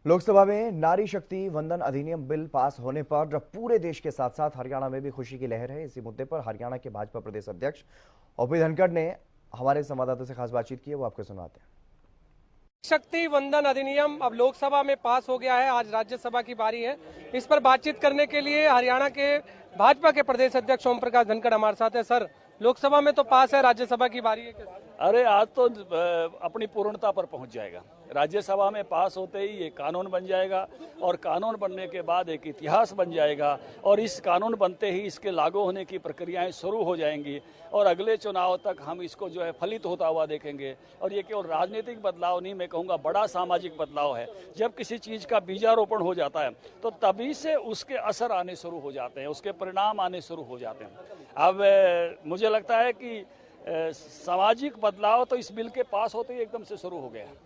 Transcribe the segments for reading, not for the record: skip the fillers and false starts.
लोकसभा में नारी शक्ति वंदन अधिनियम बिल पास होने पर पूरे देश के साथ साथ हरियाणा में भी खुशी की लहर है। इसी मुद्दे पर हरियाणा के भाजपा प्रदेश अध्यक्ष ओपी धनखड़ ने हमारे संवाददाता से खास बातचीत की है, वो आपको सुनाते हैं। शक्ति वंदन अधिनियम अब लोकसभा में पास हो गया है, आज राज्यसभा की बारी है। इस पर बातचीत करने के लिए हरियाणा के भाजपा के प्रदेश अध्यक्ष ओम प्रकाश धनखड़ हमारे साथ है। सर, लोकसभा में तो पास है, राज्यसभा की बारी है। अरे आज तो अपनी पूर्णता पर पहुंच जाएगा। राज्यसभा में पास होते ही ये कानून बन जाएगा और कानून बनने के बाद एक इतिहास बन जाएगा और इस कानून बनते ही इसके लागू होने की प्रक्रियाएं शुरू हो जाएंगी और अगले चुनाव तक हम इसको जो है फलित होता हुआ देखेंगे। और ये केवल राजनीतिक बदलाव नहीं, मैं कहूँगा बड़ा सामाजिक बदलाव है। जब किसी चीज़ का बीजारोपण हो जाता है तो तभी से उसके असर आने शुरू हो जाते हैं, उसके परिणाम आने शुरू हो जाते हैं। अब मुझे लगता है कि सामाजिक बदलाव तो इस बिल के पास होते ही एकदम से शुरू हो गया है।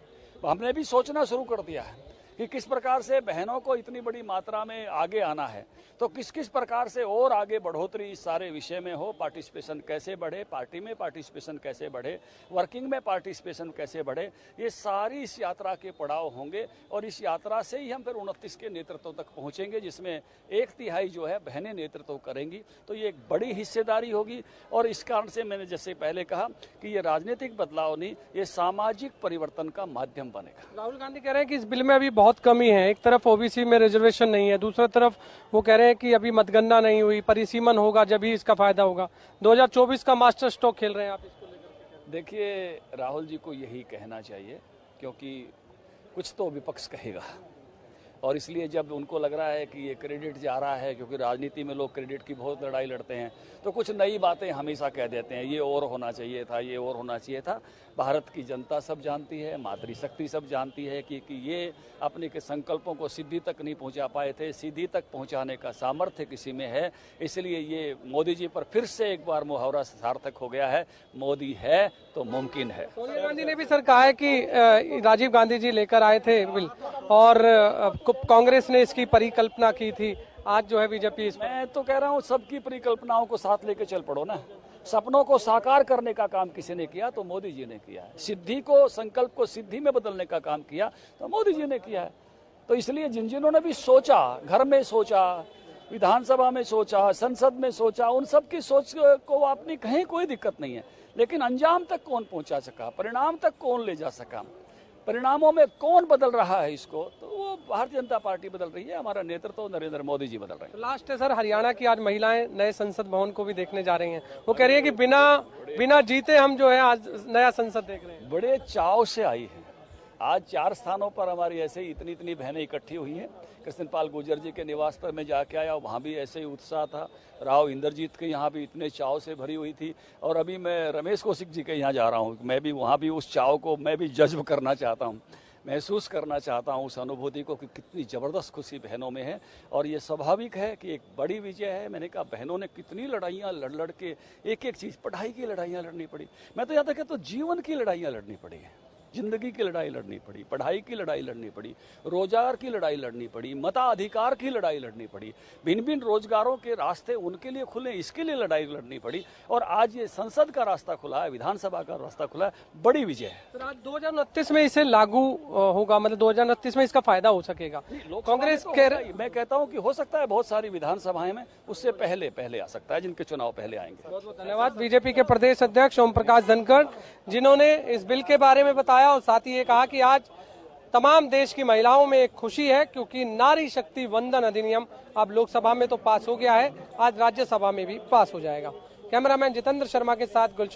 तो हमने भी सोचना शुरू कर दिया है कि किस प्रकार से बहनों को इतनी बड़ी मात्रा में आगे आना है, तो किस किस प्रकार से और आगे बढ़ोतरी इस सारे विषय में हो। पार्टिसिपेशन कैसे बढ़े, पार्टी में पार्टिसिपेशन कैसे बढ़े, वर्किंग में पार्टिसिपेशन कैसे बढ़े, ये सारी इस यात्रा के पड़ाव होंगे और इस यात्रा से ही हम फिर 29 के नेतृत्व तक पहुंचेंगे, जिसमें 1/3 जो है बहनें नेतृत्व करेंगी। तो ये एक बड़ी हिस्सेदारी होगी और इस कारण से मैंने जैसे पहले कहा कि ये राजनीतिक बदलाव नहीं, ये सामाजिक परिवर्तन का माध्यम बनेगा। राहुल गांधी कह रहे हैं कि इस बिल में अभी बहुत कमी है। एक तरफ ओबीसी में रिजर्वेशन नहीं है, दूसरी तरफ वो कह रहे हैं कि अभी मतगणना नहीं हुई, परिसीमन होगा जब ही इसका फायदा होगा। 2024 का मास्टर स्ट्रोक खेल रहे हैं आप इसको लेकर। देखिए, राहुल जी को यही कहना चाहिए क्योंकि कुछ तो विपक्ष कहेगा और इसलिए जब उनको लग रहा है कि ये क्रेडिट जा रहा है, क्योंकि राजनीति में लोग क्रेडिट की बहुत लड़ाई लड़ते हैं, तो कुछ नई बातें हमेशा कह देते हैं, ये और होना चाहिए था, ये और होना चाहिए था। भारत की जनता सब जानती है, मातृशक्ति सब जानती है कि ये अपने के संकल्पों को सिद्धि तक नहीं पहुंचा पाए थे, सिद्धि तक पहुंचाने का सामर्थ्य किसी में है। इसलिए ये मोदी जी पर फिर से एक बार मुहावरा सार्थक हो गया है, मोदी है तो मुमकिन है। सोनिया गांधी ने भी सर कहा है कि राजीव गांधी जी लेकर आए थे बिल और कांग्रेस ने इसकी परिकल्पना की थी, आज जो है बीजेपी मैं तो कह रहा हूँ सबकी परिकल्पनाओं को साथ लेके चल पड़ो ना। सपनों को साकार करने का काम किसी ने किया तो मोदी जी ने किया है। सिद्धि को, संकल्प को सिद्धि में बदलने का काम किया तो मोदी जी ने किया है। तो इसलिए जिन्होंने भी सोचा, घर में सोचा, विधानसभा में सोचा, संसद में सोचा, उन सब की सोच को अपनी कहीं कोई दिक्कत नहीं है, लेकिन अंजाम तक कौन पहुंचा सका, परिणाम तक कौन ले जा सका, परिणामों में कौन बदल रहा है इसको, तो वो भारतीय जनता पार्टी बदल रही है, हमारा नेतृत्व नरेंद्र मोदी जी बदल रहे हैं। लास्ट है सर, हरियाणा की आज महिलाएं नए संसद भवन को भी देखने जा रही हैं। वो कह रही है कि बिना जीते हम जो है आज नया संसद देख रहे हैं। बड़े चाव से आई है। आज 4 स्थानों पर हमारी ऐसे ही इतनी बहनें इकट्ठी हुई हैं। कृष्णपाल गुर्जर जी के निवास पर मैं जाके आया, वहाँ भी ऐसे ही उत्साह था। राव इंद्रजीत के यहाँ भी इतने चाव से भरी हुई थी और अभी मैं रमेश कौशिक जी के यहाँ जा रहा हूँ। मैं भी वहाँ भी उस चाव को मैं भी जज्ब करना चाहता हूँ, महसूस करना चाहता हूँ उस अनुभूति को कि कितनी ज़बरदस्त खुशी बहनों में है। और ये स्वाभाविक है कि एक बड़ी विजय है। मैंने कहा बहनों ने कितनी लड़ाइयाँ लड़ के एक चीज़, पढ़ाई की लड़ाइयाँ लड़नी पड़ी, मैं तो यहाँ तक कहता हूँ जीवन की लड़ाइयाँ लड़नी पड़ी है, जिंदगी की लड़ाई लड़नी पड़ी, पढ़ाई की लड़ाई लड़नी पड़ी, रोजगार की लड़ाई लड़नी पड़ी, मताधिकार की लड़ाई लड़नी पड़ी, भिन्न भिन्न रोजगारों के रास्ते उनके लिए खुले, इसके लिए लड़ाई लड़नी पड़ी। और आज ये संसद का रास्ता खुला है, विधानसभा का रास्ता खुला है, बड़ी विजय है। तो आज 2029 में इसे लागू होगा, मतलब 2029 में इसका फायदा हो सकेगा। कांग्रेस तो मैं कहता हूँ कि हो सकता है बहुत सारी विधानसभाएं में उससे पहले आ सकता है, जिनके चुनाव पहले आएंगे। बहुत बहुत धन्यवाद। बीजेपी के प्रदेश अध्यक्ष ओम प्रकाश धनखड़, जिन्होंने इस बिल के बारे में बताया और साथ ही ये कहा कि आज तमाम देश की महिलाओं में एक खुशी है क्योंकि नारी शक्ति वंदन अधिनियम अब लोकसभा में तो पास हो गया है, आज राज्यसभा में भी पास हो जाएगा। कैमरामैन जितेंद्र शर्मा के साथ गुलशन।